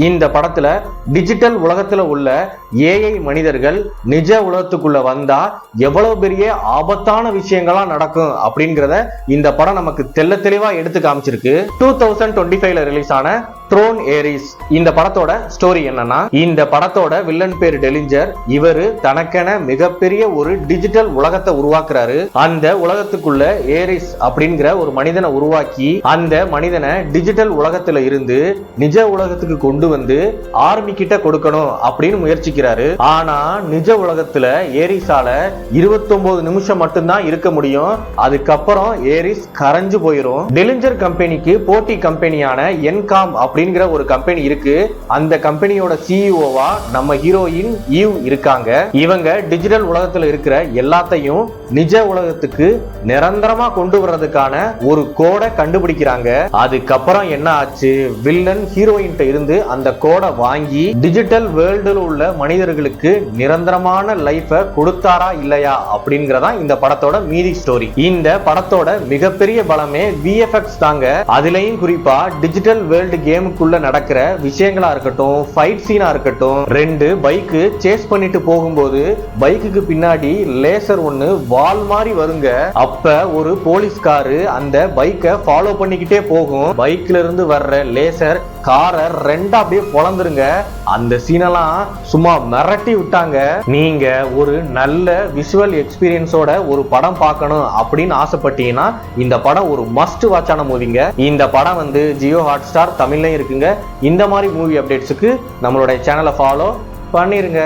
இந்த படத்துல டிஜிட்டல் உலகத்துல உள்ள ஏஐ மனிதர்கள் நிஜ உலகத்துக்குள்ள வந்தா எவ்வளவு பெரிய ஆபத்தான விஷயங்களா நடக்கும் அப்படிங்கறத இந்த படம் நமக்கு தெள்ள தெளிவா எடுத்து காமிச்சிருக்கு. 2025ல ரிலீஸ் ஆன த்ரோன் ஏரிஸ் இந்த படத்தோட ஸ்டோரி என்னன்னா, இந்த படத்தோட வில்லன் பேர் டெலிஞ்சர். இவரு தனக்கென மிகப்பெரிய ஒரு டிஜிட்டல் உலகத்தை உருவாக்குறாரு. அந்த உலகத்துக்குள்ள ஏரிஸ் அப்படிங்கிற ஒரு மனிதனை உருவாக்கி அந்த மனிதனை டிஜிட்டல் உலகத்துல இருந்து நிஜ உலகத்துக்கு கொண்டு வந்து ஆர்மி கிட்ட கொடுக்கணும் அப்படின்னு முயற்சிக்கிறாரு. ஆனா நிஜ உலகத்துல ஏரிஸால 29 நிமிஷம் மட்டும்தான் இருக்க முடியும். அதுக்கப்புறம் ஏரிஸ் கரைஞ்சு போயிரும். டெலிஞ்சர் கம்பெனிக்கு போட்டி கம்பெனியான என்காம் அப்படிங்கிற ஒரு கம்பெனி இருக்கு. அந்த கம்பெனியோட சிஇஓவா நம்ம ஹீரோயின் ஈவ் இருக்காங்க. இவங்க டிஜிட்டல் உலகத்துல இருக்கிற எல்லாத்தையும் நிஜ உலகத்துக்கு நிரந்தரமா கொண்டு வர்றதுக்கான ஒரு கோடை கண்டுபிடிக்கிறாங்க. அதுக்கப்புறம் என்ன ஆச்சு, வில்லன் ஹீரோயின் இருந்து அந்த கோடை வாங்கி டிஜிட்டல் வேர்ல்டுல உள்ள மனிதர்களுக்கு நிரந்தரமான லைஃப கொடுத்தாரா இல்லையா அப்படிங்கறதா இந்த படத்தோட மீதி ஸ்டோரி. இந்த படத்தோட மிகப்பெரிய பலமே விஎஃப்எக்ஸ் தாங்க. அதுலயும் குறிப்பா டிஜிட்டல் வேர்ல்டு கேமுக்குள்ள நடக்கிற விஷயங்களா இருக்கட்டும், ஃபைட் சீனா இருக்கட்டும், 2 பைக்கு சேஸ் பண்ணிட்டு போகும்போது பைக்குக்கு பின்னாடி லேசர் ஒன்னு வால் மாதிரி வருங்க. அப்ப ஒரு போலீஸ்காரு அந்த பைக்கை ஃபாலோ பண்ணிக்கிட்டே போகும். பைக்ல இருந்து வர்ற லேசர் காரை 2 அப்படியே பொளந்துருங்க. அந்த சீனெல்லாம் சும்மா மிரட்டி விட்டாங்க. நீங்க ஒரு நல்ல விஷுவல் எக்ஸ்பீரியன்ஸோட ஒரு படம் பார்க்கணும் அப்படின்னு ஆசைப்பட்டீங்கன்னா இந்த படம் ஒரு மஸ்ட் வாட்சான மூவிங்க. இந்த படம் வந்து ஜியோ ஹாட்ஸ்டார் தமிழ்லயும் இருக்குங்க. இந்த மாதிரி மூவி அப்டேட்ஸுக்கு நம்மளுடைய சேனலை ஃபாலோ பண்ணிருங்க.